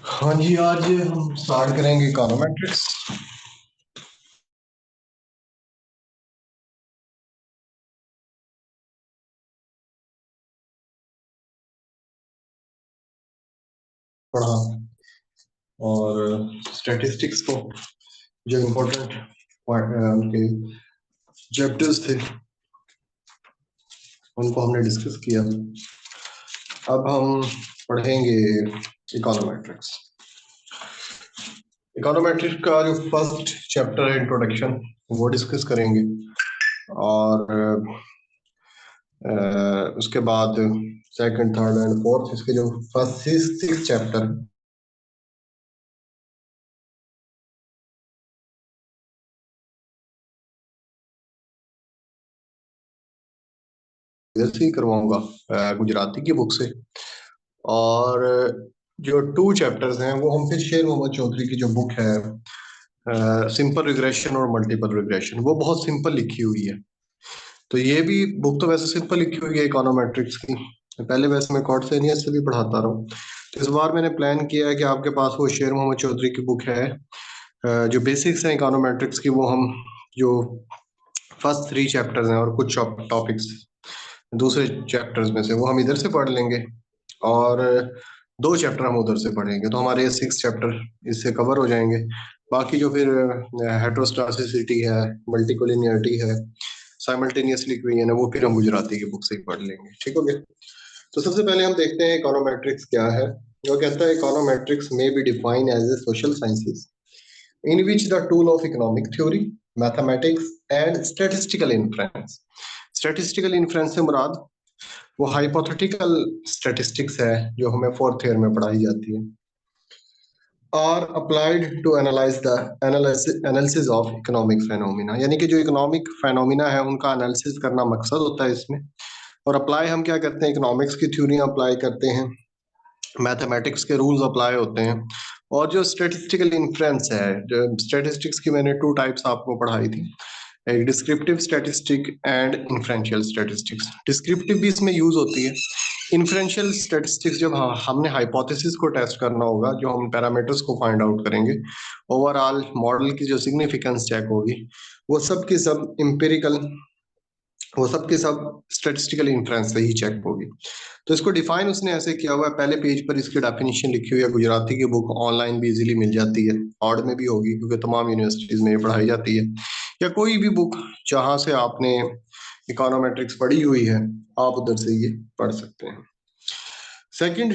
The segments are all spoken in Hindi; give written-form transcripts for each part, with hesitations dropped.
हाँ जी, आज हम स्टार्ट करेंगे इकोनोमेट्रिक्स। पढ़ा और स्टैटिस्टिक्स को जो इम्पोर्टेंट उनके चैप्टर्स थे उनको हमने डिस्कस किया। अब हम पढ़ेंगे इकोनोमेट्रिक्स। इकोनोमेट्रिक्स का जो फर्स्ट चैप्टर है इंट्रोडक्शन, वो डिस्कस करेंगे। और उसके बाद सेकंड, थर्ड एंड फोर्थ, इसके जो फर्स्ट सिक्स चैप्टर इधर से ही करवाऊंगा, गुजराती की बुक से। और जो टू चैप्टर्स हैं वो हम फिर शेर मोहम्मद चौधरी की जो बुक है, सिंपल रिग्रेशन और मल्टीपल रिग्रेशन, वो बहुत सिंपल लिखी हुई है। तो ये भी बुक तो वैसे सिंपल लिखी हुई है इकोनोमेट्रिक्स की। पहले वैसे मैं कॉर्डसेनियस से भी पढ़ाता रहा हूँ, तो इस बार मैंने प्लान किया है कि आपके पास वो शेर मोहम्मद चौधरी की बुक है, जो बेसिक्स हैं इकोनोमेट्रिक्स की, वो हम जो फर्स्ट थ्री चैप्टर्स हैं और कुछ टॉपिक्स दूसरे चैप्टर्स में से, वो हम इधर से पढ़ लेंगे। और दो चैप्टर हम उधर से पढ़ेंगे, तो हमारे ये सिक्स चैप्टर इससे कवर हो जाएंगे। बाकी जो फिर हेट्रोस्टासिसिटी है, मल्टीकोलिनियरिटी है, साइमल्टेनियसली इक्वेशन है, वो फिर हम गुजराती की बुक से ही पढ़ लेंगे। ठीक हो गया? तो सबसे पहले हम देखते हैं इकोनोमेट्रिक्स क्या है। वो कहता है econometrics may be defined as a social sciences in which the tool of economic theory, mathematics and statistical inference. Statistical inference से मुराद वो हाइपोथेटिकल स्टैटिस्टिक्स है जो हमें फोर्थ ईयर में पढ़ाई जाती है, are applied to analyse the analysis of economic phenomena, यानी कि जो इकोनॉमिक फेनोमिना है उनका एनालिसिस करना मकसद होता है इसमें। और अप्लाई हम क्या करते हैं, इकोनॉमिक्स की थ्योरी अप्लाई करते हैं, मैथमेटिक्स के रूल्स अप्लाई होते हैं। और जो स्टेटिस्टिकल इन्फ्रेंस है, जो स्टेटिस्टिक्स की मैंने टू टाइप्स आपको पढ़ाई थी, एक descriptive statistic and inferential statistics. Descriptive भी इसमें यूज होती है। इन्फ्रेंशियल स्टैटिस्टिक्स जब हमने हाइपोथेसिस को टेस्ट करना होगा, जो हम पैरामीटर्स को फाइंड आउट करेंगे, ओवरऑल मॉडल की जो सिग्निफिकेंस चेक होगी, वो सब की सब इम्पेरिकल, वो सब के सब स्टैटिस्टिकल इन्फ्रेंस से ही चेक होगी। तो इसको डिफाइन उसने ऐसे किया हुआ है, पहले पेज पर इसकी डेफिनेशन लिखी हुई है। गुजराती की बुक ऑनलाइन भी इजीली मिल जाती है, ऑड में भी होगी क्योंकि तमाम यूनिवर्सिटीज में ये पढ़ाई जाती है। या कोई भी बुक जहां से आपने इकोनोमेट्रिक्स पढ़ी हुई है, आप उधर से ये पढ़ सकते हैं। सेकंड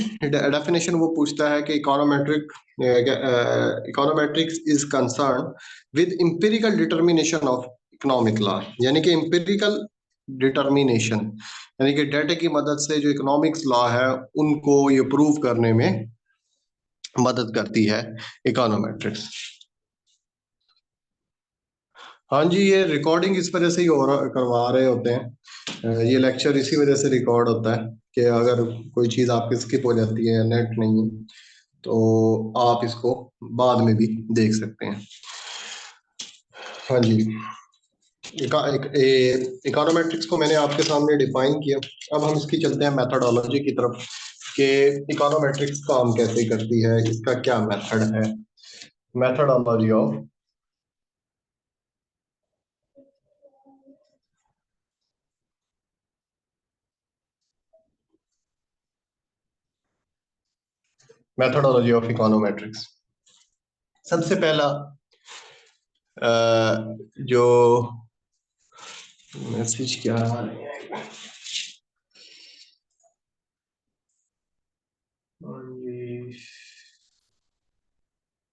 डेफिनेशन वो पूछता है कि econometrics is concern with empirical determination of economic law, यानी कि इंपेरिकल डिटर्मिनेशन, यानी कि डेटा की मदद से जो इकोनॉमिक्स लॉ है उनको ये प्रूव करने में मदद करती है इकोनोमेट्रिक्स। हाँ जी, ये रिकॉर्डिंग इस वजह से ही करवा रहे होते हैं, ये लेक्चर इसी वजह से रिकॉर्ड होता है कि अगर कोई चीज़ आपकी स्किप हो जाती है, नेट नहीं है, तो आप इसको बाद में भी देख सकते हैं। हाँ जी, इकोनोमेट्रिक्स को मैंने आपके सामने डिफाइन किया। अब हम इसकी चलते हैं मेथोडोलॉजी की तरफ कि इकोनोमेट्रिक्स काम कैसे करती है, इसका क्या मेथड है। Methodology of methodology of econometrics. सबसे पहला जो मैसेज क्या है,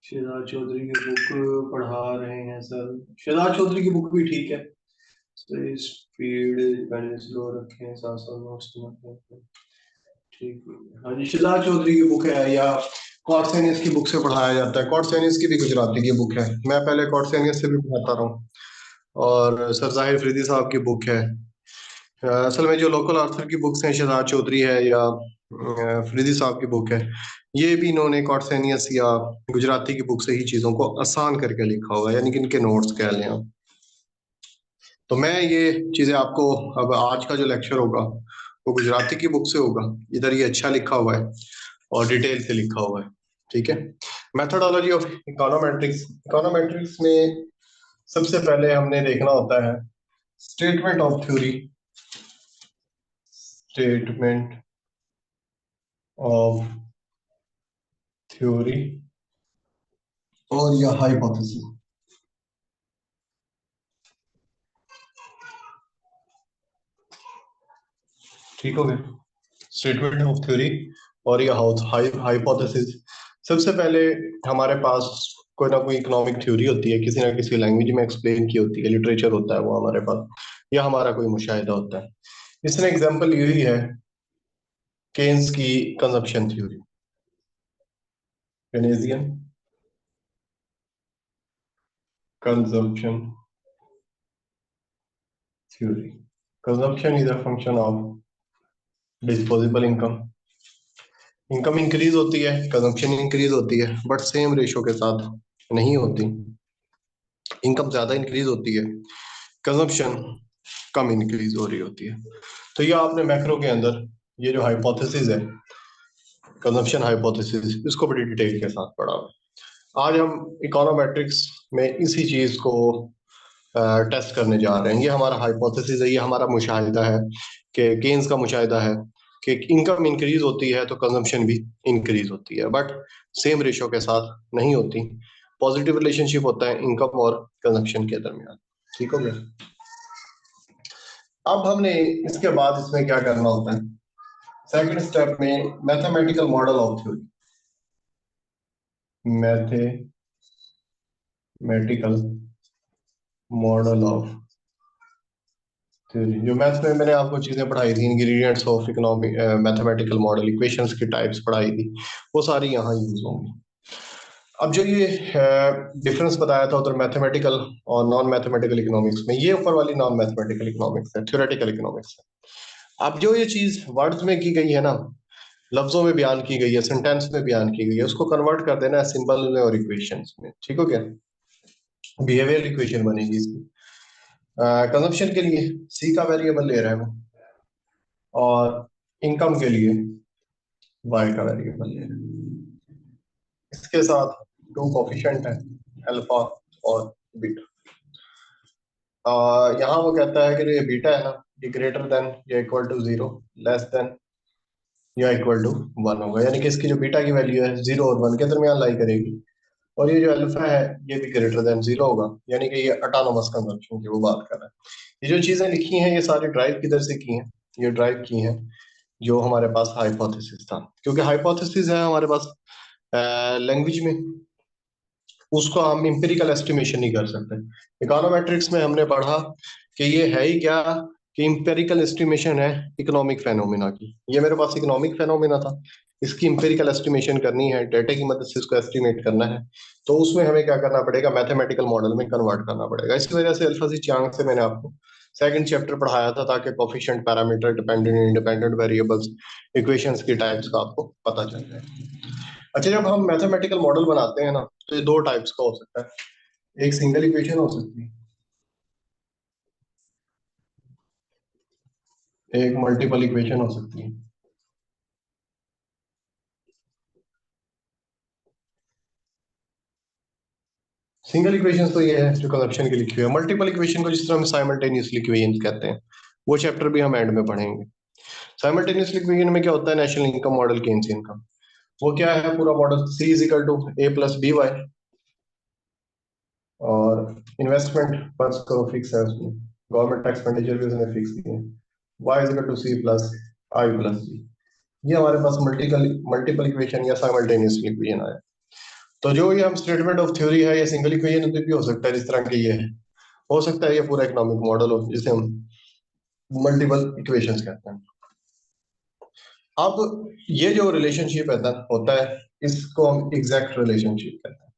शेहजाद चौधरी की बुक पढ़ा रहे हैं सर। शेहजाद चौधरी की बुक भी ठीक है, स्पीड पहले स्लो रखें, साथ साथ नोट्स ठीक है। हाँ जी, शेहजाद चौधरी की बुक है, या कॉर्डसेनियस की बुक से पढ़ाया जाता है। कॉर्डसेनियस की भी गुजराती की बुक है, मैं पहले कॉर्डसेनियस से भी पढ़ाता रहा हूँ। और सर जाहिर फरीदी साहब की बुक है। असल में जो लोकल आर्थर की बुक्स हैं, शहजाद चौधरी है या फरीदी साहब की बुक है, ये भी इन्होंने कॉर्डसेनियस या गुजराती की बुक से ही चीज़ों को आसान करके लिखा हुआ है, यानी कि इनके नोट्स कह लें आप। तो मैं ये चीज़ें आपको, अब आज का जो लेक्चर होगा वो गुजराती की बुक से होगा, इधर ये अच्छा लिखा हुआ है और डिटेल से लिखा हुआ है। ठीक है। मेथोडोलॉजी ऑफ इकोनोमेट्रिक्स, इकोनोमेट्रिक्स में सबसे पहले हमने देखना होता है statement of theory, statement of theory और या हाइपोथेसिस। ठीक हो गया, स्टेटमेंट ऑफ थ्योरी और या हाइपोथेसिस। सबसे पहले हमारे पास कोई ना कोई इकोनॉमिक थ्योरी होती है, किसी ना किसी लैंग्वेज में एक्सप्लेन की होती है, लिटरेचर होता है वो हमारे पास, या हमारा कोई मुशाहिदा होता है। इसमें एग्जांपल यही है केन्स की consumption theory, Keynesian consumption theory. Consumption is a function of disposable income. Income increase होती है, कंजप्शन इंक्रीज होती है, बट सेम रेशो के साथ नहीं होती। इनकम ज्यादा इंक्रीज होती है, कंजप्शन कम इंक्रीज हो रही होती है। तो ये आपने मैक्रो के अंदर ये जो हाइपोथेसिस है, कंजप्शन हाइपोथेसिस, इसको बड़ी डिटेल के साथ पढ़ा हुआ। आज हम इकोनोमेट्रिक्स में इसी चीज को टेस्ट करने जा रहे हैं। ये हमारा हाइपोथेसिस है, ये हमारा मुशाहिदा है कि केन्स का मुशाहिदा है कि इनकम इंक्रीज होती है तो कंजम्पशन भी इंक्रीज होती है, बट सेम रेशो के साथ नहीं होती। पॉजिटिव रिलेशनशिप होता है इनकम और कंजम्पशन के दरमियान। ठीक हो गया। अब हमने इसके बाद इसमें क्या करना होता है, सेकंड स्टेप में mathematical model of theory, mathematical model of theory. जो मैथ्स में मैंने आपको चीजें पढ़ाई थी, ingredients of economic mathematical model, equations की टाइप्स पढ़ाई थी, वो सारी यहाँ यूज होंगी। अब जो ये डिफरेंस बताया था उधर मैथमेटिकल और नॉन मैथमेटिकल इकोनॉमिक्स में, ये ऊपर वाली नॉन मैथमेटिकल इकोनॉमिक्स है, थ्योरेटिकल इकोनॉमिक्स है। अब जो ये चीज वर्ड्स में की गई है ना, लफ्जों में बयान की गई है, सेंटेंस में बयान की गई है, उसको कन्वर्ट कर देना है सिंबल में और इक्वेशंस में। ठीक हो गया, बिहेवियर इक्वेशन बनेगी इसकी। कंजप्शन के लिए सी का वेरिएबल ले रहा है वो, और इनकम के लिए वाई का वेरिएबल ले रहा है। इसके साथ दो कोफिशिएंट है, अल्फा और बीटा। यहाँ वो कहता है कि ये बीटा है ना, ये ग्रेटर देन या equal to zero, less than या इक्वल टू वन होगा, यानी कि इसकी जो बीटा की वैल्यू है जीरो और वन के दरमियान लाई करेगी। और ये जो अल्फा है ये भी ग्रेटर देन जीरो होगा, यानी कि ये ऑटोनोमस कंजम्पशन की वो बात कर रहा है। ये जो चीजें लिखी हैं ये सारी ड्राइव किधर से की हैं, ये ड्राइव की हैं जो हमारे पास हाइपोथेसिस था, क्योंकि हाइपोथेसिस है हमारे पास लैंग्वेज में, उसको हम इंपेरिकल एस्टिमेशन नहीं कर सकते। इकोनोमेट्रिक्स में हमने पढ़ा कि ये है ही क्या, कि इंपेरिकल एस्टिमेशन है इकोनॉमिक फेनोमेना की। ये मेरे पास इकोनॉमिक फेनोमेना था, इसकी इंपेरिकल एस्टिमेशन करनी है, डेटा की मदद से इसको एस्टिमेट करना है, तो उसमें हमें क्या करना पड़ेगा, मैथमेटिकल मॉडल में कन्वर्ट करना पड़ेगा। इसी वजह से अल्फा सी चांग से मैंने आपको सेकंड चैप्टर पढ़ाया था, ताकि coefficient, parameter, dependent independent variables, equations की टाइप्स का आपको पता चल जाए। अच्छा, जब हम मैथमेटिकल मॉडल बनाते हैं ना, तो ये दो टाइप्स का हो सकता है। एक सिंगल इक्वेशन हो सकती है, एक मल्टीपल इक्वेशन हो सकती है। सिंगल इक्वेशन तो ये है जो कंजप्शन की लिखी हुई है। मल्टीपल इक्वेशन को जिस तरह हम साइमल्टेनियसली इक्वेशन कहते हैं, वो चैप्टर भी हम एंड में पढ़ेंगे। साइमल्टेनियसली इक्वेशन में क्या होता है, national income model, Keynes income, वो क्या है पूरा model, C is equal to A plus B Y, और इन्वेस्टमेंट फर्ज करो फिक्स है उसमें, गवर्नमेंट एक्सपेंडिचर भी उसने फिक्स किए हैं, Y is equal to C plus I plus B. ये हमारे पास मल्टीपल मल्टीपल इक्वेशन या साइमल्टेनियसली इक्वेशन आया। तो जो ये हम स्टेटमेंट ऑफ थ्योरी है, ये सिंगल इक्वेशन भी हो सकता है जिस तरह की ये है, हो सकता है ये पूरा इकोनॉमिक मॉडल हो जिसे हम मल्टीपल इक्वेशंस कहते हैं। अब ये जो रिलेशनशिप है होता है, इसको हम एग्जैक्ट रिलेशनशिप कहते हैं।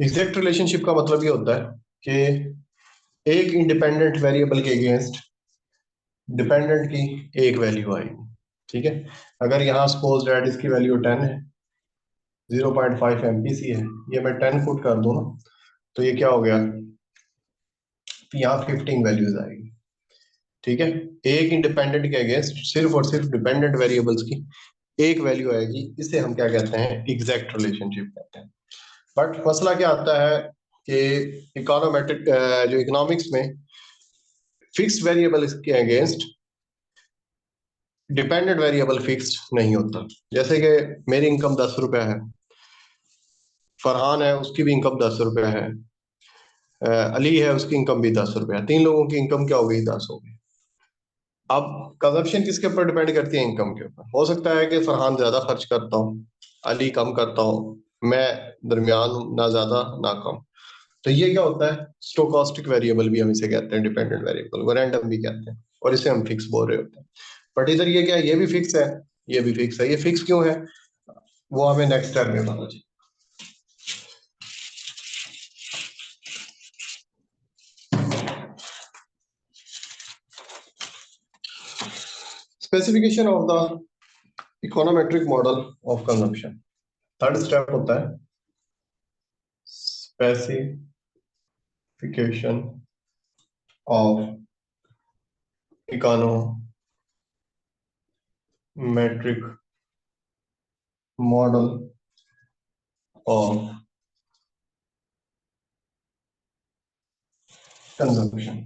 एग्जैक्ट रिलेशनशिप का मतलब ये होता है कि एक इंडिपेंडेंट वेरिएबल के अगेंस्ट डिपेंडेंट की एक वैल्यू आएगी। ठीक है, अगर यहाँ सपोज दैट इसकी वैल्यू 10 है, 0.5 MPC है, ये मैं 10 फुट कर दूं ना, तो ये क्या हो गया, तो यहाँ 15 वैल्यूज आएगी। ठीक है, एक इंडिपेंडेंट के अगेंस्ट सिर्फ और सिर्फ डिपेंडेंट वेरिएबल्स की एक वैल्यू आएगी, इसे हम क्या कहते हैं, एग्जैक्ट रिलेशनशिप कहते हैं। बट मसला क्या आता है कि इकोनोमेट्रिक जो इकोनॉमिक्स में फिक्स्ड वेरिएबल के अगेंस्ट डिपेंडेंट वेरिएबल फिक्स्ड नहीं होता। जैसे कि मेरी इनकम 10 रुपया है, फरहान है उसकी भी इनकम 10 रुपया है, अली है उसकी इनकम भी 10 रुपया है, 3 लोगों की इनकम क्या हो गई, 10 हो गई। अब कंजप्शन किसके ऊपर डिपेंड करती है, इनकम के ऊपर। हो सकता है कि फरहान ज्यादा खर्च करता हूँ, अली कम करता हूँ, मैं दरमियान हूं, ना ज्यादा ना कम। तो ये क्या होता है, स्टोकास्टिक वेरिएबल भी हम इसे कहते हैं, डिपेंडेंट वेरिएबल वो रैंडम भी कहते हैं, और इसे हम फिक्स बोल रहे होते हैं। बट इधर ये क्या है, ये भी फिक्स है, ये भी फिक्स है। ये फिक्स क्यों है वो हमें नेक्स्ट स्टेप में पता चले। Specification of the econometric model of consumption, third step होता है specification of econometric model of consumption.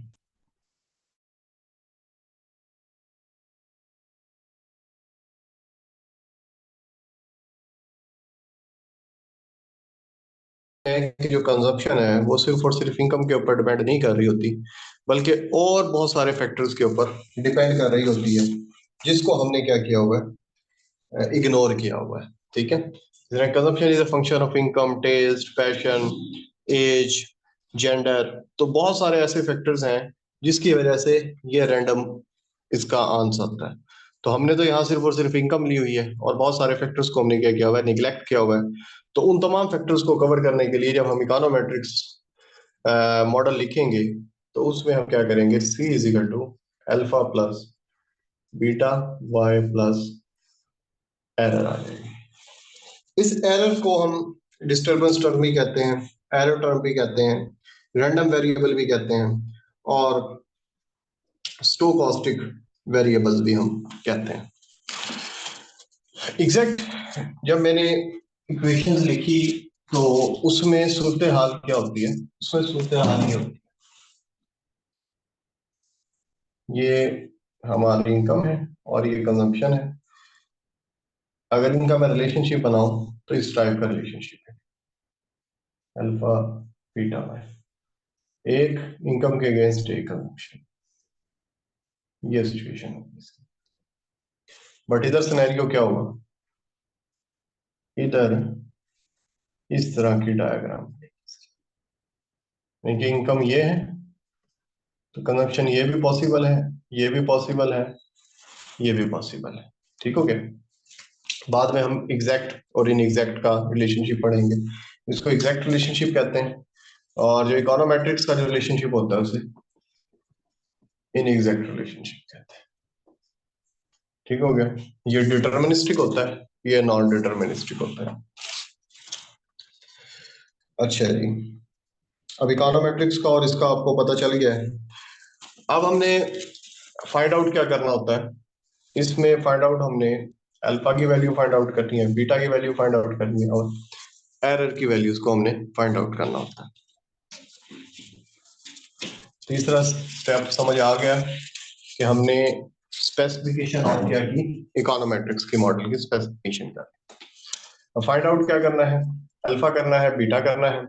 कि जो कंजप्शन है वो सिर्फ और सिर्फ इनकम के ऊपर डिपेंड नहीं कर रही होती, बल्कि और बहुत सारे फैक्टर्स के ऊपर डिपेंड कर रही होती है, जिसको हमने क्या किया हुआ है, इग्नोर किया हुआ है। ठीक है, consumption is a function of income, taste, fashion, age, gender. तो बहुत सारे ऐसे फैक्टर्स हैं जिसकी वजह से ये रैंडम इसका आंसर आता है। तो हमने तो यहाँ सिर्फ और सिर्फ इनकम ली हुई है, और बहुत सारे फैक्टर्स को हमने क्या किया हुआ है, निगलेक्ट किया हुआ है। तो उन तमाम फैक्टर्स को कवर करने के लिए जब हम इकोनोमेट्रिक्स मॉडल लिखेंगे, तो उसमें हम क्या करेंगे, C is equal to alpha plus beta Y plus error आ जाएगी। इस एरर को हम डिस्टरबेंस टर्म भी कहते हैं, एरर टर्म भी कहते हैं, रैंडम वेरिएबल भी कहते हैं, और स्टोकास्टिक वेरिएबल्स भी हम कहते हैं। एग्जैक्ट जब मैंने इक्वेशंस लिखी तो उसमें सूरत हाल क्या होती है, उसमें सूरत हाल ये होती है, ये हमारी इनकम है और ये कंजम्पशन है। अगर इनका मैं रिलेशनशिप बनाऊं तो इस टाइप का रिलेशनशिप है, अल्फा बीटा वाई, एक इनकम के अगेंस्ट एक कंजम्पशन, ये सिचुएशन होगी इसकी। बट इधर सिनेरियो क्या होगा, इधर इस तरह की डायग्राम, यानी कि इनकम ये है तो कंजप्शन ये भी पॉसिबल है, ये भी पॉसिबल है, ये भी पॉसिबल है। ठीक हो गया। बाद में हम एग्जैक्ट और इन एग्जैक्ट का रिलेशनशिप पढ़ेंगे, इसको एग्जैक्ट रिलेशनशिप कहते हैं, और जो इकोनोमेट्रिक्स का जो रिलेशनशिप होता है उसे इन एग्जैक्ट रिलेशनशिप कहते हैं। ठीक हो गया। ये डिटर्मिनिस्टिक होता है, ये नॉन डिटर्मिनिस्टिक होता है। अच्छा जी, अब इकोनोमेट्रिक्स का और इसका आपको पता चल गया है। अब हमने फाइंड आउट क्या करना होता है, इसमें फाइंड आउट हमने अल्फा की वैल्यू फाइंड आउट करनी है, बीटा की वैल्यू फाइंड आउट करनी है, और एरर की वैल्यूज को हमने फाइंड आउट करना होता है। तीसरा स्टेप समझ आ गया कि हमने स्पेसिफिकेशन और क्या की, इकोनोमेट्रिक्स की मॉडल की स्पेसिफिकेशन का। अब फाइंड आउट क्या करना है, अल्फा करना है, बीटा करना है,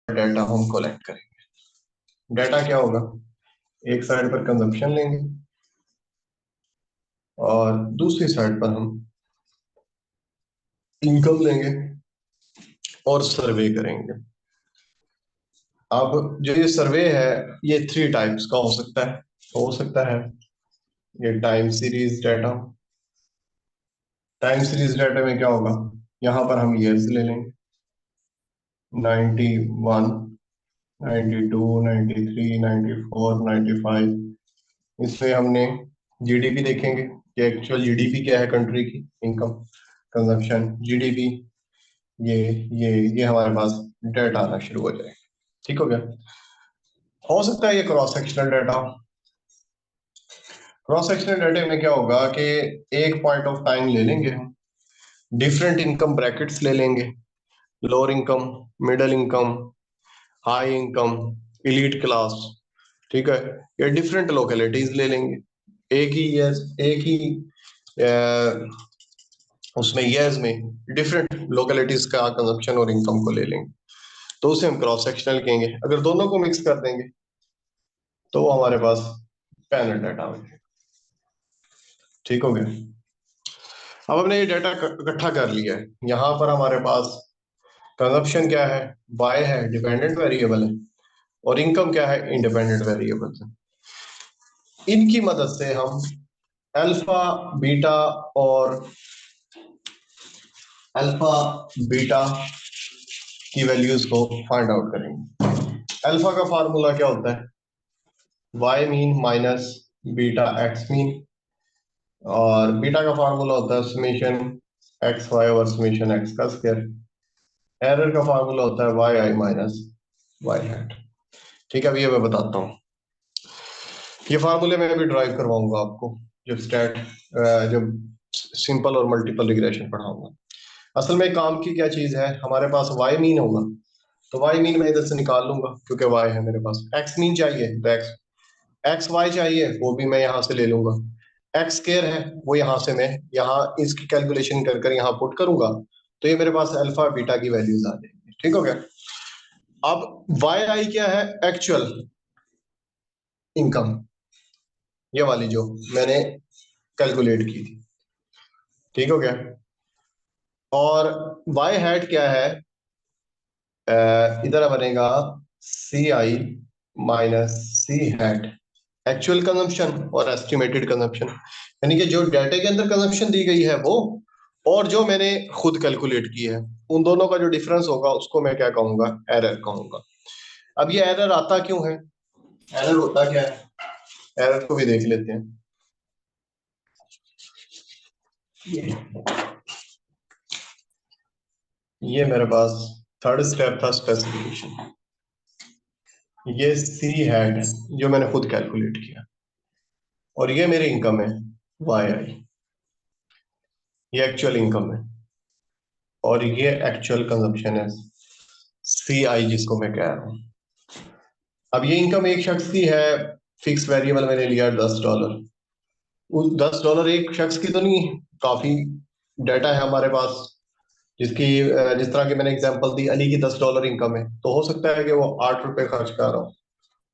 डाटा हम कलेक्ट करेंगे। डाटा क्या होगा, एक साइड पर कंजप्शन लेंगे और दूसरी साइड पर हम इनकम लेंगे और सर्वे करेंगे। अब जो ये सर्वे है ये 3 टाइप्स का हो सकता है ये time series data. Time series data में क्या होगा, यहाँ पर हम ईयर्स ले लेंगे, 91, 92, 93, 94, 95। इसमें हमने जीडीपी देखेंगे कि एक्चुअल जीडीपी क्या है कंट्री की, इनकम। कंजम्पशन, जीडीपी, ये ये हमारे पास डेटा आना शुरू हो जाए। ठीक हो गया। हो सकता है ये cross sectional data. Cross sectional data में क्या होगा कि एक पॉइंट ऑफ टाइम ले लेंगे हम, डिफरेंट इनकम ब्रैकेट्स ले लेंगे, lower income, middle income, high income, elite class, ठीक है, ये डिफरेंट लोकेलिटीज ले लेंगे। एक ही ईयर, एक ही उसमें ईयर्स में डिफरेंट लोकेलिटीज का कंजप्शन और इनकम को ले लेंगे, तो उसे हम क्रॉस सेक्शनल कहेंगे। अगर दोनों को मिक्स कर देंगे तो वो हमारे पास पैनल डाटा हो जाएगा। ठीक हो गया। अब हमने ये डाटा इकट्ठा कर लिया है। यहाँ पर हमारे पास कंजप्शन क्या है, वाई है, डिपेंडेंट वेरिएबल है, और इनकम क्या है, इंडिपेंडेंट वेरिएबल है। इनकी मदद से हम अल्फा, बीटा और अल्फा बीटा की वैल्यूज को फाइंड आउट करेंगे। अल्फा का फार्मूला क्या होता है, Y mean minus beta X mean, और बीटा का फार्मूला होता है summation X Y over summation X का स्क्वायर। एरर का फार्मूला होता है Y I minus Y hat. ठीक है, अब ये मैं बताता हूँ। ये फार्मूले मैं अभी ड्राइव करवाऊंगा आपको जब जब सिंपल और मल्टीपल रिग्रेशन पढ़ाऊंगा। असल में काम की क्या चीज है, हमारे पास वाई मीन होगा, तो वाई मीन मैं इधर से निकाल लूंगा क्योंकि वाई है मेरे पास। एक्स मीन चाहिए तो एक्स, एक्स वाई चाहिए वो भी मैं यहाँ से ले लूंगा। एक्स स्केयर है वो यहाँ से मैं यहाँ इसकी कैलकुलेशन कर कर यहाँ पुट करूंगा, तो ये मेरे पास अल्फा बीटा की वैल्यूज आ जाएंगी। ठीक हो गया। अब वाई आई क्या है, एक्चुअल इनकम, ये वाली जो मैंने कैलकुलेट की थी। ठीक हो गया। और वाई हैट क्या है, इधर बनेगा सी आई माइनस सी हैट, एक्चुअल कंजम्पशन और एस्टिमेटेड कंजम्पशन, यानी कि जो डाटा के अंदर कंजम्पशन दी गई है वो, और जो मैंने खुद कैलकुलेट की है, उन दोनों का जो डिफरेंस होगा उसको मैं क्या कहूंगा, एरर कहूंगा। अब ये एरर आता क्यों है, एरर होता क्या है, एरर को भी देख लेते हैं। ये मेरे पास थर्ड स्टेप था स्पेसिफिकेशन, ये सी हैड जो मैंने खुद कैलकुलेट किया, और ये मेरी इनकम है वाई आई, ये एक्चुअल इनकम है, और ये एक्चुअल कंजम्पशन है सी आई जिसको मैं कह रहा हूँ। अब ये इनकम एक शख्स की है, फिक्स वेरिएबल मैंने लिया $10। उस $10 एक शख्स की तो नहीं, काफी डाटा है हमारे पास जिसकी जिस तरह की मैंने एग्जांपल दी, अली की $10 इनकम है, तो हो सकता है कि वो ₹8 खर्च कर रहा हो,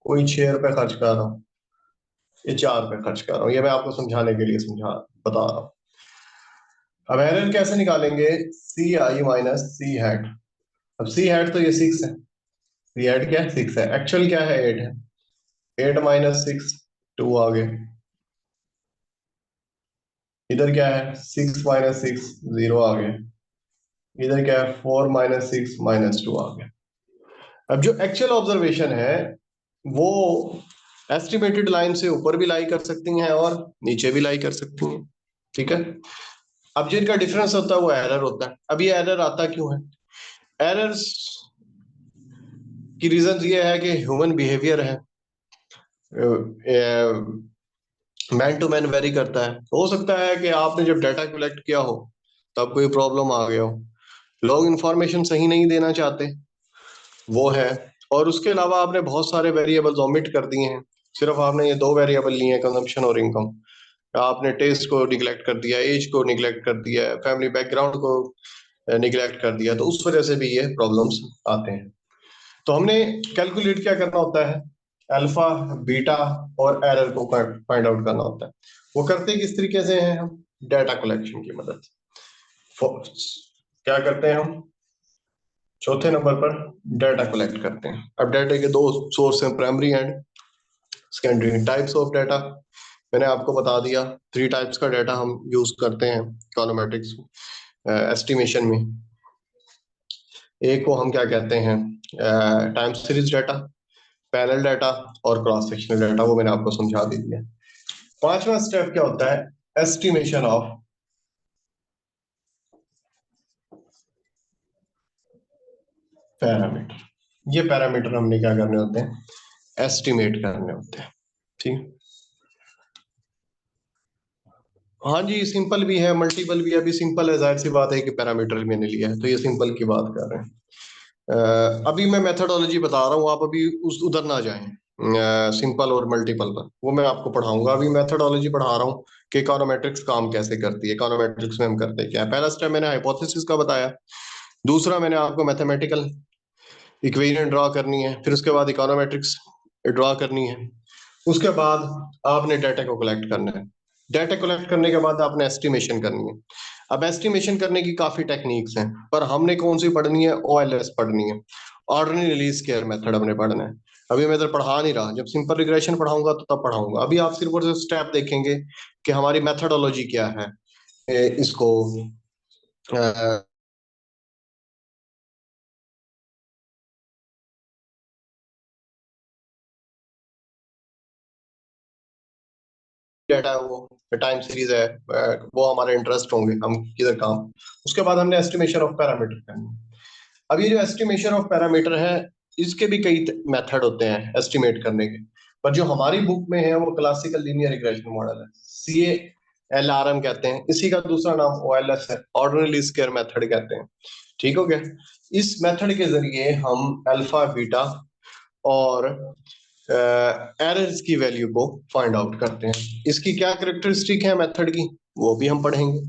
कोई ₹6 खर्च कर रहा हो, ये ₹4 खर्च कर रहा हूँ। ये मैं आपको समझाने के लिए समझा बता रहा हूँ। अब एरर कैसे निकालेंगे, सी आई माइनस सी हैट। अब सी हैट तो ये 6 है, सी हैट क्या है, 6 है, एक्चुअल क्या है, 8 है, 8 माइनस 6 2 आ गए। इधर क्या है, 6 माइनस 6 0 आ गए। इधर क्या है, 4 माइनस 6 -2 आ गया। अब जो एक्चुअल ऑब्जर्वेशन है वो एस्टिमेटेड लाइन से ऊपर भी लाई कर सकती हैं और नीचे भी लाई कर सकती हैं। ठीक है। अब जिनका डिफरेंस होता है वो एरर होता है। अब ये एरर आता क्यों है, एरर्स की रीजन ये है कि ह्यूमन बिहेवियर है, मैन टू मैन वेरी करता है। हो सकता है कि आपने जब डाटा कलेक्ट किया हो तब कोई प्रॉब्लम आ गया हो, लोग इंफॉर्मेशन सही नहीं देना चाहते, वो है। और उसके अलावा आपने बहुत सारे वेरिएबल्स ओमिट कर दिए हैं, सिर्फ आपने ये दो वेरिएबल लिए हैं, कंजम्पशन और इनकम। आपने टेस्ट को निगलेक्ट कर दिया, एज को निगलेक्ट कर दिया, फैमिली बैकग्राउंड को निगलेक्ट कर दिया, तो उस वजह से भी ये प्रॉब्लम्स आते हैं। तो हमने कैलकुलेट क्या करना होता है, अल्फा, बीटा और एरर को फाइंड आउट करना होता है। वो करते किस तरीके से हैं हम, डाटा कलेक्शन की मदद से। क्या करते हैं हम, चौथे नंबर पर डाटा कलेक्ट करते हैं। अब डाटा के दो सोर्स हैं, primary and secondary. Types of data मैंने आपको बता दिया, 3 टाइप्स का डाटा हम यूज करते हैं इकोनोमेट्रिक्स एस्टिमेशन में। एक को हम क्या कहते हैं, time series data, panel data और क्रॉस सेक्शनल डाटा, वो मैंने आपको समझा दी दिया। पांचवा स्टेप क्या होता है, एस्टिमेशन ऑफ पैरामीटर, ये पैरामीटर हमने क्या करने होते हैं, एस्टिमेट करने होते हैं। ठीक, हाँ जी, सिंपल भी है मल्टीपल भी है। अभी सिंपल है, जाहिर सी बात है कि पैरामीटर मैंने लिया है तो ये सिंपल की बात कर रहे हैं। अभी मैं मेथोडोलॉजी बता रहा हूँ, आप अभी उस उधर ना जाएं सिंपल और मल्टीपल पर, वो मैं आपको पढ़ाऊंगा। अभी मेथोडोलॉजी पढ़ा रहा हूँ कि इकोनोमेट्रिक्स काम कैसे करती है, इकोनोमेट्रिक्स में हम करते क्या है। पहला स्टेप मैंने हाइपोथेसिस का बताया, दूसरा मैंने आपको मैथमेटिकल इक्वेशन ड्रा करनी है, फिर उसके बाद इकोनोमेट्रिक्स ड्रा करनी है, उसके बाद आपने डाटा को कलेक्ट करना है। डाटा कलेक्ट करने के बाद आपने एस्टिमेशन करनी है। अब एस्टिमेशन करने की काफी टेक्निक्स हैं, पर हमने कौन सी पढ़नी है, ओएलएस पढ़नी है, ऑर्डिनरी रिलीज स्क्वायर मेथड हमने पढ़ना है। अभी मैं इधर पढ़ा नहीं रहा, जब सिंपल रिग्रेशन पढ़ाऊंगा तो तब पढ़ाऊंगा। अभी आप सिर्फ और सिर्फ स्टेप देखेंगे कि हमारी मेथोडोलॉजी क्या है। इसको डाटा है, वो टाइम सीरीज है, वो हमारे इंटरेस्ट होंगे, हम किधर काम। उसके बाद हमने एस्टिमेशन ऑफ पैरामीटर करनी है। अब ये जो एस्टिमेशन ऑफ पैरामीटर है, इसके भी कई मेथड होते हैं एस्टिमेट करने के, पर जो हमारी बुक में है वो क्लासिकल लीनियर रिग्रेशन मॉडल है, CALRM कहते हैं। इसी का दूसरा नाम OLS है, ऑर्डिनरी स्क्वायर मेथड कहते हैं। ठीक हो गया। इस मेथड के जरिए हम अल्फा बीटा और एरर्स की वैल्यू को फाइंड आउट करते हैं। इसकी क्या कैरेक्टरिस्टिक है मेथड की, वो भी हम पढ़ेंगे।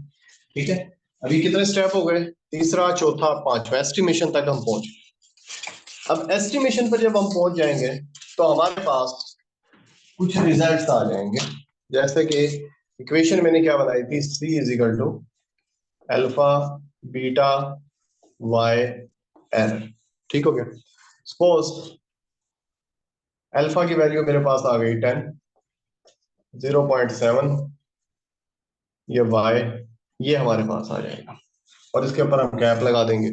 ठीक है, अभी कितने स्टेप हो गए, तीसरा, चौथा, पांचवा, एस्टिमेशन तक हम पहुंच। अब एस्टिमेशन पर जब हम पहुंच जाएंगे तो हमारे पास कुछ रिजल्ट्स आ जाएंगे, जैसे कि इक्वेशन मैंने क्या बनाई थी, C is equal to alpha beta Y error. ठीक हो गया। सपोज अल्फा की वैल्यू मेरे पास आ गई 10, 0.7, ये वाई, ये हमारे पास आ जाएगा, और इसके ऊपर हम कैप लगा देंगे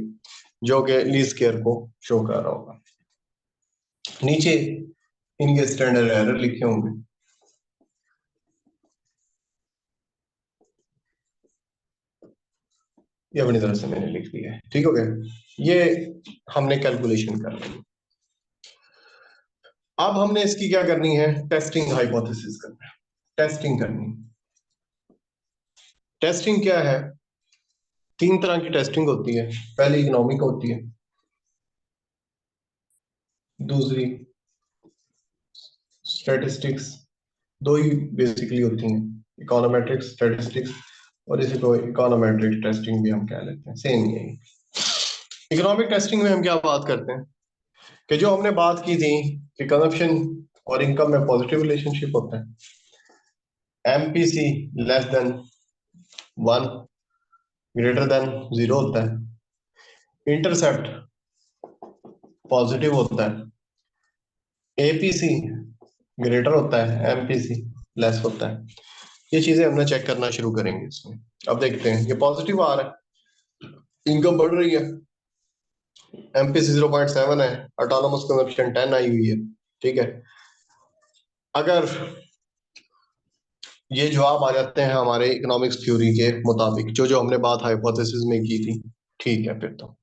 जो कि लीस्ट स्क्वायर को शो कर रहा होगा। नीचे इनके स्टैंडर्ड एरर लिखे होंगे, ये अपनी तरफ से मैंने लिख दिया है। ठीक हो गया, ये हमने कैलकुलेशन कर ली। अब हमने इसकी क्या करनी है, टेस्टिंग हाइपोथेसिस करना है, टेस्टिंग करनी। टेस्टिंग क्या है, तीन तरह की टेस्टिंग होती है। पहली इकोनॉमिक होती है, दूसरी स्टैटिस्टिक्स, दो ही बेसिकली होती हैं, इकोनोमेट्रिक्स, स्टैटिस्टिक्स, और इसी को इकोनोमेट्रिक टेस्टिंग भी हम कह लेते हैं, सेम ही है। इकोनॉमिक टेस्टिंग में हम क्या बात करते हैं कि जो हमने बात की थी कि कंजप्शन और इनकम में पॉजिटिव रिलेशनशिप होता है, MPC less than 1 greater than 0 होता है, इंटरसेप्ट पॉजिटिव होता है, APC ग्रेटर होता है, MPC लेस होता है। ये चीजें हमने चेक करना शुरू करेंगे इसमें। अब देखते हैं, ये पॉजिटिव आ रहा है, इनकम बढ़ रही है, MPC 0.7 है, ऑटोनोमस कंजप्शन 10 आई हुई है। ठीक है, अगर ये जवाब आ जाते हैं हमारे इकोनॉमिक्स थ्योरी के मुताबिक, जो जो हमने बात हाइपोथेसिस में की थी, ठीक है, फिर तो।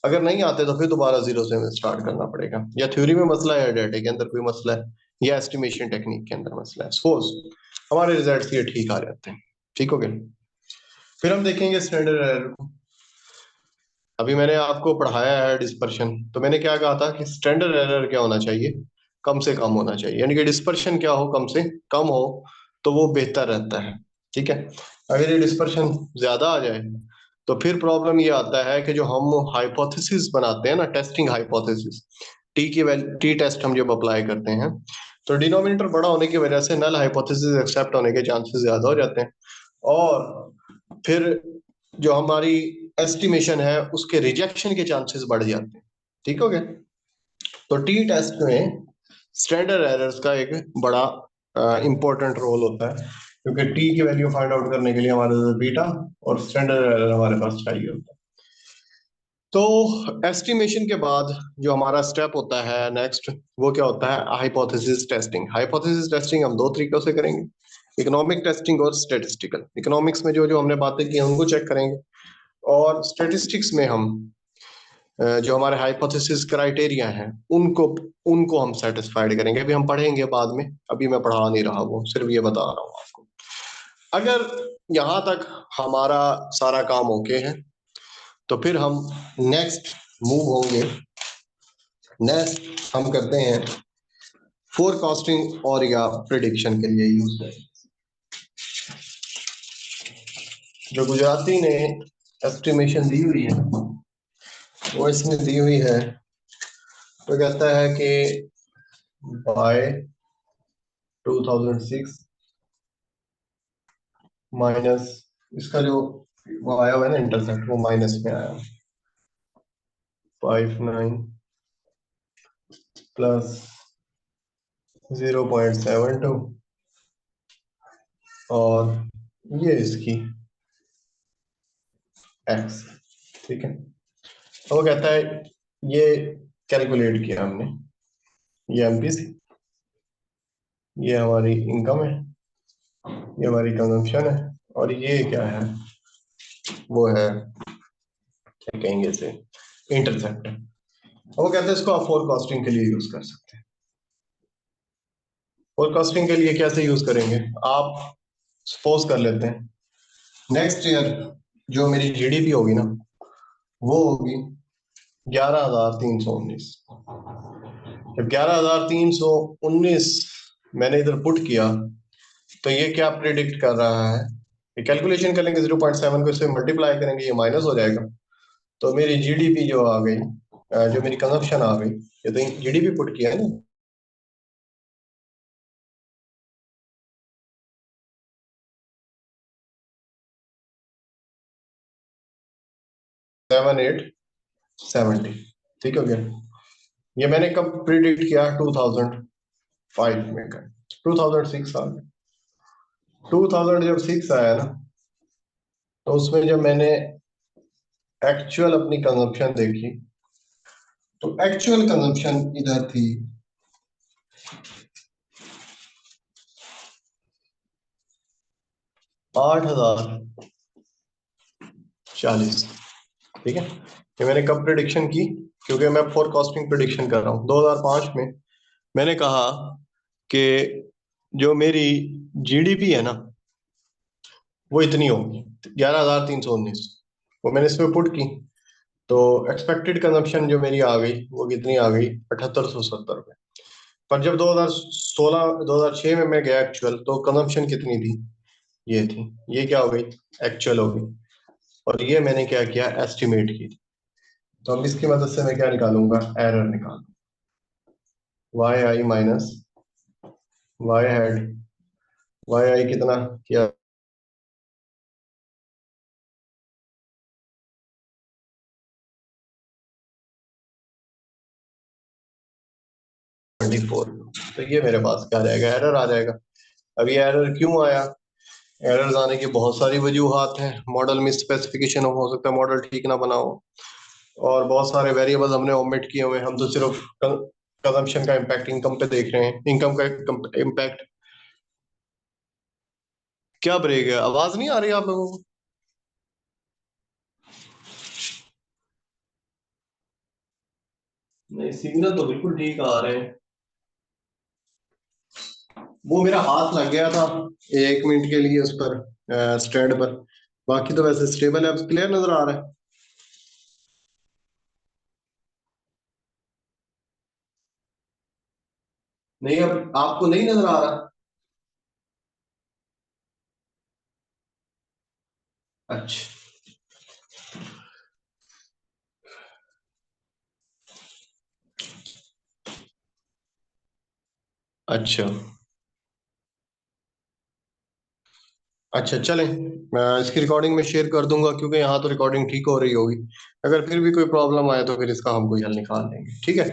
अगर नहीं आते तो फिर दोबारा जीरो से हमें स्टार्ट करना पड़ेगा, या थ्योरी में मसला है, या डाटा के अंदर कोई मसला है, या एस्टिमेशन टेक्निक के अंदर मसला है। सपोज हमारे रिजल्ट्स ये ठीक आ जाते हैं, ठीक हो गया, फिर हम देखेंगे स्टैंडर्ड एरर को। अभी मैंने आपको पढ़ाया है डिस्पर्शन, तो मैंने क्या कहा था कि स्टैंडर्ड एरर क्या होना चाहिए, कम से कम होना चाहिए, यानी कि डिस्पर्शन क्या हो, कम से कम हो, तो वो बेहतर रहता है। ठीक है, अगर ये डिस्पर्शन ज्यादा आ जाए तो फिर प्रॉब्लम ये आता है कि जो हम हाइपोथेसिस बनाते हैं ना, टेस्टिंग हाइपोथेसिस, टी टेस्ट हम जब अप्लाई करते हैं, तो डिनोमिनेटर बड़ा होने की वजह से नल हाइपोथेसिस एक्सेप्ट होने के चांसेस ज्यादा हो जाते हैं, और फिर जो हमारी एस्टिमेशन है उसके रिजेक्शन के चांसेस बढ़ जाते हैं। ठीक हो गया, तो टी टेस्ट में स्टैंडर्ड एरर्स का एक बड़ा इंपॉर्टेंट रोल होता है, क्योंकि टी की वैल्यू फाइंड आउट करने के लिए हमारे पास बीटा और स्टैंडर्ड एरर हमारे पास चाहिए होता है। तो एस्टिमेशन के बाद जो हमारा स्टेप होता है नेक्स्ट, वो क्या होता है, हाइपोथेसिस टेस्टिंग। हाइपोथेसिस टेस्टिंग हम दो तरीकों से करेंगे, इकोनॉमिक टेस्टिंग और स्टेटिस्टिकल। इकोनॉमिक्स में जो जो हमने बातें की हैं उनको चेक करेंगे, और स्टेटिस्टिक्स में हम जो हमारे हाइपोथेसिस क्राइटेरिया हैं उनको उनको हम सेटिस्फाइड करेंगे। अभी हम पढ़ेंगे बाद में, अभी मैं पढ़ा नहीं रहा, वो सिर्फ ये बता रहा हूँ आपको। अगर यहाँ तक हमारा सारा काम ओके है तो फिर हम नेक्स्ट मूव होंगे। नेक्स्ट हम करते हैं फोरकास्टिंग और या प्रिडिक्शन के लिए यूज करें। जो गुजराती ने एस्टिमेशन दी हुई है वो इसने दी हुई है, तो कहता है कि बाय 2006 माइनस इसका जो वो आया हुआ है ना इंटरसेप्ट, वो माइनस में आया 59 प्लस 0.72 और ये इसकी x, ठीक है। तो वो कहता है ये कैलकुलेट किया हमने, ये एमपीसी, ये हमारी इनकम है, ये हमारी कंजम्पशन है, और ये क्या है, वो है क्या कहेंगे इसे, इंटरसेप्ट है। वो कहते हैं इसको आप फोरकास्टिंग के लिए यूज कर सकते हैं। फोरकास्टिंग के लिए कैसे यूज करेंगे, आप सपोज कर लेते हैं नेक्स्ट ईयर जो मेरी जीडीपी होगी ना वो होगी 11,319। जब 11,319 मैंने इधर पुट किया तो ये क्या प्रिडिक्ट कर रहा है, ये कैलकुलेशन कर लेंगे 0.7 को इससे मल्टीप्लाई करेंगे, ये माइनस हो जाएगा, तो मेरी जीडीपी जो आ गई, जो मेरी कंजप्शन आ गई, ये तो जीडीपी पुट किया है ना, 7870, ठीक हो गया। ये मैंने कब प्रिडिक्ट किया, 2005 में कर, 2006 आ गया। 2000 जब 6 आया ना, तो उसमें जब मैंने एक्चुअल अपनी कंजप्शन देखी, तो एक्चुअल कंजप्शन इधर थी 8,040, ठीक है। ये मैंने कब प्रिडिक्शन की, क्योंकि मैं फोरकास्टिंग प्रिडिक्शन कर रहा हूँ 2005 में। मैंने कहा कि जो मेरी जीडीपी है ना वो इतनी होगी 11,319, वो मैंने इसमें पुट की, तो एक्सपेक्टेड कंजप्शन जो मेरी आ गई वो कितनी आ गई, 7870 रुपये। पर जब 2016 2006 में मैं गया एक्चुअल, तो कंजप्शन कितनी थी, ये थी, ये क्या हो गई, एक्चुअल हो गई, और ये मैंने क्या किया, एस्टिमेट की थी। तो अब इसकी मदद से मैं क्या निकालूंगा, एरर निकाल, Y I minus Y head, Y आई कितना किया, 24। तो ये मेरे पास क्या आ जाएगा, एरर आ जाएगा। अब ये एरर क्यों आया, एरर्स आने की बहुत सारी वजूहात हैं। मॉडल में स्पेसिफिकेशन हो सकता है मॉडल ठीक ना बनाओ, और बहुत सारे वेरिएबल्स हमने ओमिट किए हुए हैं। हम तो सिर्फ कंजम्पशन का इम्पैक्ट इनकम पे देख रहे हैं, इनकम का इम्पैक्ट। क्या ब्रेक है, आवाज नहीं आ रही आप लोगों को? नहीं, सिग्नल तो बिल्कुल ठीक आ रहे हैं। वो मेरा हाथ लग गया था 1 मिनट के लिए उस पर, स्टैंड पर। बाकी तो वैसे स्टेबल है, अब क्लियर नजर आ रहा है। नहीं, अब आपको नहीं नजर आ रहा? अच्छा। अच्छा। अच्छा चलें, मैं इसकी रिकॉर्डिंग में शेयर कर दूंगा, क्योंकि यहाँ तो रिकॉर्डिंग ठीक हो रही होगी। अगर फिर भी कोई प्रॉब्लम आए तो फिर इसका हम कोई हल निकाल लेंगे, ठीक है।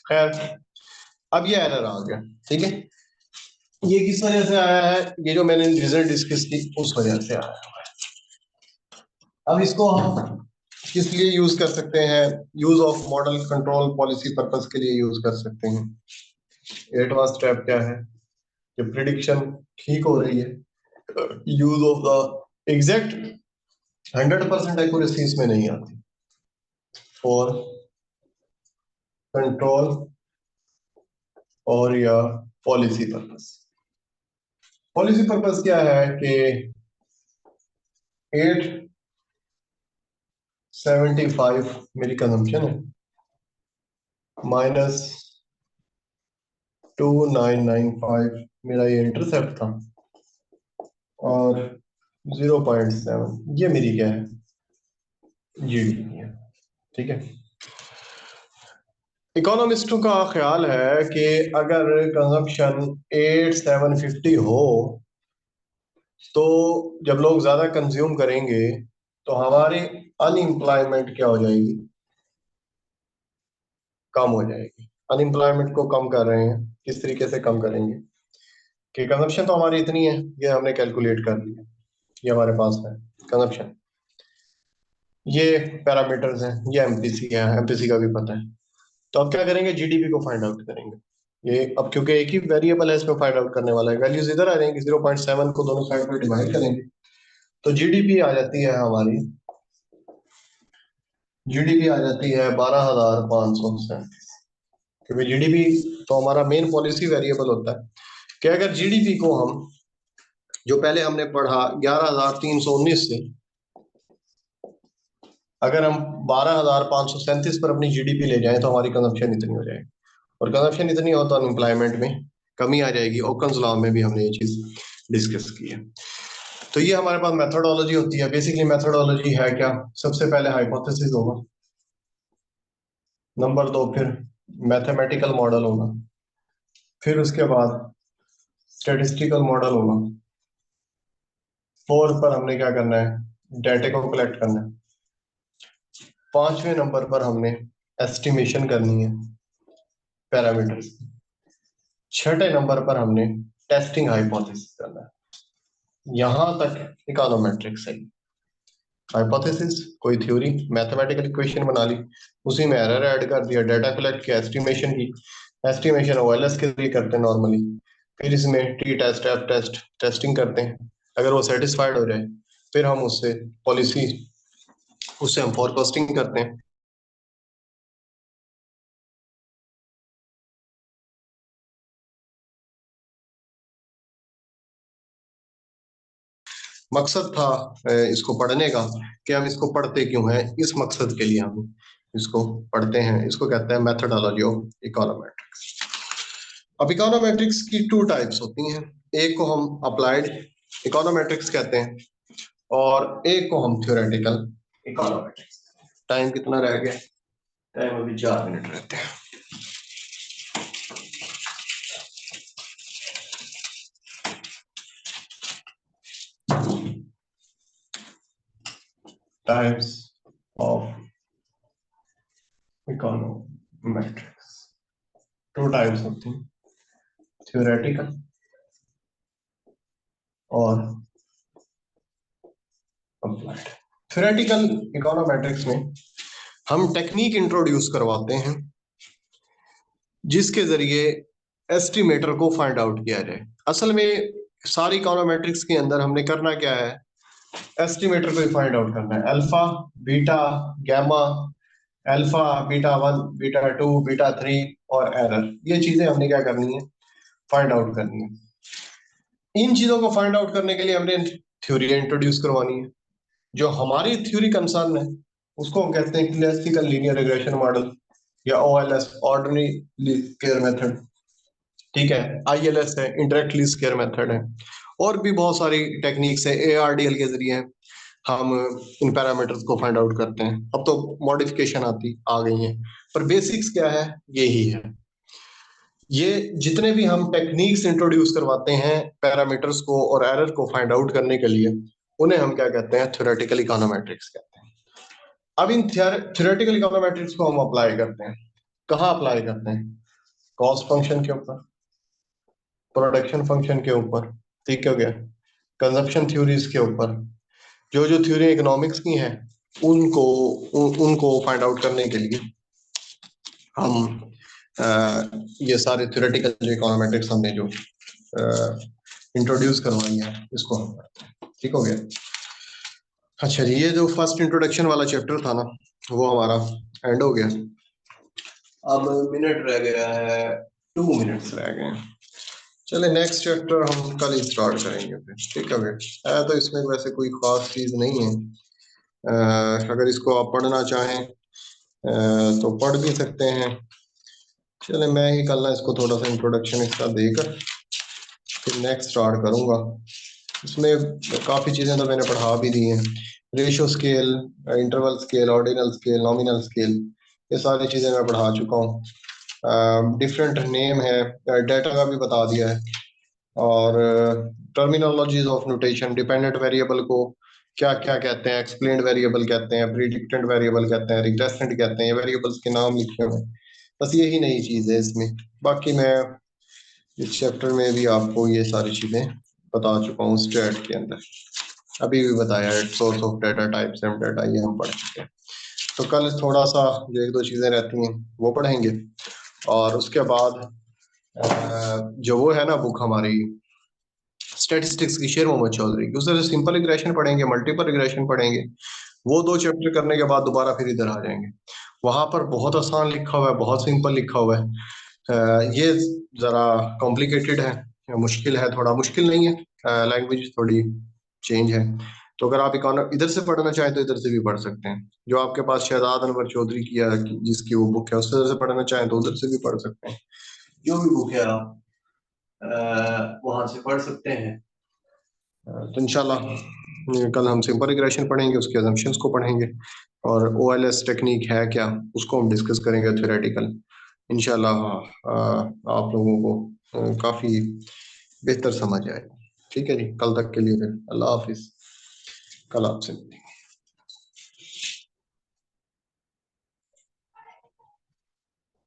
खैर, अब ये एरर आ गया, ठीक है। ये किस वजह से आया है, ये जो मैंने रिजल्ट डिस्कस की उस वजह से आया है। अब इसको हम किस लिए यूज कर सकते हैं, use of model control policy purpose के लिए यूज कर सकते हैं। एटवां स्टेप क्या है, जब प्रिडिक्शन ठीक हो रही है, use of the exact 100% accuracy इसमें नहीं आती। फॉर कंट्रोल और या पॉलिसी पर्पस। पॉलिसी पर्पस क्या है कि 875 मेरी कंजम्पशन है माइनस 2995 मेरा ये इंटरसेप्ट था और 0.7 ये मेरी क्या है जीडीपी है। ठीक है, इकोनॉमिस्टों का ख्याल है कि अगर कंजम्पशन 8750 हो तो जब लोग ज्यादा कंज्यूम करेंगे तो हमारी अनएम्प्लॉयमेंट क्या हो जाएगी, कम हो जाएगी। अनएम्प्लॉयमेंट को कम कर रहे हैं, किस तरीके से कम करेंगे कि कंजम्पशन तो हमारी इतनी है, ये हमने कैलकुलेट कर लिया, ये हमारे पास है कंजम्पशन, ये पैरामीटर्स हैं, ये एमपीसी है, एमपीसी का भी पता है। तो अब क्या करेंगे, जीडीपी को फाइंड आउट करेंगे। ये अब क्योंकि एक ही वेरिएबल है, इसमें फाइंड आउट करने वाला है, वैल्यूज इधर आ जाएंगी, 0.7 को दोनों साइड में डिवाइड करेंगे तो जीडीपी आ जाती है हमारी, जीडीपी आ जाती है 12,537। क्योंकि जीडीपी तो हमारा मेन पॉलिसी वेरिएबल होता है कि अगर जीडीपी को हम, जो पहले हमने पढ़ा 11,319 से, अगर हम 12,537 पर अपनी जीडीपी ले जाएं तो हमारी कंजप्शन इतनी हो जाएगी, और कंजप्शन इतनी हो तो अनएम्प्लॉयमेंट में कमी आ जाएगी। ओकन्स लॉ में भी हमने ये चीज डिस्कस की है। तो ये हमारे पास मेथोडोलॉजी होती है। बेसिकली मेथोडोलॉजी है क्या, सबसे पहले हाइपोथेसिस होगा, नंबर 2 फिर मैथमेटिकल मॉडल होगा, फिर उसके बाद स्टेटिस्टिकल मॉडल होगा, 4 पर हमने क्या करना है, डेटा को कलेक्ट करना है, 5वें नंबर पर हमने एस्टिमेशन करनी है पैरामीटर्स की, 6ठे नंबर पर हमने टेस्टिंग हाइपोथेसिस करना है। यहां तक इकोनोमेट्रिक्स है। हाइपोथेसिस कोई थ्योरी, मैथमेटिकल इक्वेशन बना ली, उसी में एरर ऐड कर दिया, डाटा कलेक्ट किया, एस्टिमेशन की, एस्टिमेशन ओएलएस के लिए करते हैं नॉर्मली, फिर इसमें T test F test testing करते हैं, अगर वो सेटिस्फाइड हो जाए फिर हम उससे पॉलिसी, उससे हम फोरकास्टिंग करते हैं। मकसद था इसको पढ़ने का कि हम इसको पढ़ते क्यों हैं, इस मकसद के लिए हम इसको पढ़ते हैं। इसको कहते हैं मेथोडोलॉजी ऑफ इकोनोमेट्रिक्स। अब इकोनोमेट्रिक्स की 2 टाइप्स होती हैं, एक को हम अप्लाइड इकोनोमेट्रिक्स कहते हैं और एक को हम थ्योरेटिकल इकोनोमेट्रिक्स। टाइम कितना रह गया, टाइम अभी 4 मिनट रहते हैं। टाइप्स ऑफ इकोनोमेट्रिक्स, 2 टाइप्स होती हैं, थ्योरेटिकल और अप्लाइड। थ्योरेटिकल इकोनोमेट्रिक्स में हम टेक्निक इंट्रोड्यूस करवाते हैं जिसके जरिए एस्टिमेटर को फाइंड आउट किया जाए। असल में सारी इकोनोमेट्रिक्स के अंदर हमने करना क्या है, एस्टिमेटर को फाइंड आउट करना है, alpha beta gamma, alpha beta 1 beta 2 beta 3 और एरर, ये चीजें हमने क्या करनी है, फाइंड आउट करनी है। इन चीजों को फाइंड आउट करने के लिए हमने थ्योरी इंट्रोड्यूस करवानी है। जो हमारी थ्योरी कंसर्न है उसको हम कहते हैं क्लासिकल लीनियर रिग्रेशन मॉडल या OLS, ordinary least square method. ठीक है, आईएलएस है, इंडायरेक्ट लीस्ट स्क्वायर मेथड है, और भी बहुत सारी टेक्निक्स है। एआरडीएल के जरिए हम इन पैरामीटर्स को फाइंड आउट करते हैं। अब तो मॉडिफिकेशन आती आ गई है, पर बेसिक्स क्या है, यही है। ये जितने भी हम टेक्निक्स इंट्रोड्यूस करवाते हैं पैरामीटर्स को और एरर को फाइंड आउट करने के लिए, उन्हें हम क्या कहते हैं, थ्योरेटिकल इकोनोमेट्रिक्स कहते हैं। अब इन थ्योरेटिकल इकोनोमेट्रिक्स को हम अप्लाई करते हैं, कहाँ अप्लाई करते हैं, कॉस्ट फंक्शन के ऊपर, प्रोडक्शन फंक्शन के ऊपर, ठीक हो गया, कंजप्शन थ्योरीज के ऊपर, जो जो थ्योरी इकोनॉमिक्स की हैं उनको उनको फाइंड आउट करने के लिए हम ये सारे थ्योरेटिकल जो इकोनोमेट्रिक्स हमने जो इंट्रोड्यूस करवाई है इसको हम करते हैं। ठीक हो गया। अच्छा जी, ये जो फर्स्ट इंट्रोडक्शन वाला चैप्टर था ना, वो हमारा एंड हो गया। अब मिनट रह गया है, 2 मिनट्स रह गए हैं। चले नेक्स्ट चैप्टर हम कल ही स्टार्ट करेंगे फिर, ठीक है फिर। है तो इसमें वैसे कोई खास चीज़ नहीं है। अगर इसको आप पढ़ना चाहें तो पढ़ भी सकते हैं। चले मैं ही कल ना इसको थोड़ा सा इंट्रोडक्शन इसका देकर फिर नेक्स्ट स्टार्ट करूँगा। इसमें काफ़ी चीज़ें तो मैंने पढ़ा भी दी हैं। Ratio scale, interval scale, ordinal scale, nominal scale, ये सारी चीज़ें मैं पढ़ा चुका हूँ। डिफरेंट नेम है, डाटा का भी बता दिया है। और terminologies of notation, dependent variable को क्या क्या कहते हैं, एक्सप्लेन्ड वेरिएबल कहते हैं, प्रिडिक्टेड वेरिएबल कहते हैं, रिग्रेसेंट कहते हैं, ये वेरिएबल्स के नाम लिखे हुए हैं। बस यही नई चीज़ है इसमें। बाकी मैं इस चैप्टर में भी आपको ये सारी चीज़ें बता चुका हूँ स्टैट के अंदर। अभी भी बताया है, source of data, types of data, ये हम पढ़ चुके हैं। तो कल थोड़ा सा जो एक दो चीज़ें रहती हैं वो पढ़ेंगे। और उसके बाद जो वो है ना बुक हमारी स्टैटिस्टिक्स की, शेर मोहम्मद चौधरी की, उससे सिंपल रिग्रेशन पढ़ेंगे, मल्टीपल रिग्रेशन पढ़ेंगे। वो दो चैप्टर करने के बाद दोबारा फिर इधर आ जाएंगे। वहां पर बहुत आसान लिखा हुआ है, बहुत सिंपल लिखा हुआ है। ये जरा कॉम्प्लिकेटेड है, मुश्किल है, थोड़ा मुश्किल नहीं है, लैंग्वेज थोड़ी चेंज है। तो अगर आप इधर से पढ़ना चाहें तो इधर से भी पढ़ सकते हैं। जो आपके पास शहजाद अनवर चौधरी की जिसकी वो बुक है, उससे से पढ़ना चाहें तो उधर से भी पढ़ सकते हैं। जो भी बुक है आप वहां से पढ़ सकते हैं। तो इंशाल्लाह कल हम सिंपल रिग्रेशन पढ़ेंगे, उसके असम्पशंस को पढ़ेंगे, और ओएलएस टेक्निक है क्या उसको हम डिस्कस करेंगे थ्योरेटिकल। इंशाल्लाह आप लोगों को काफ़ी बेहतर समझ आएगी। ठीक है जी, कल तक के लिए फिर अल्लाह हाफिज़। कल आपसे मिलेंगे।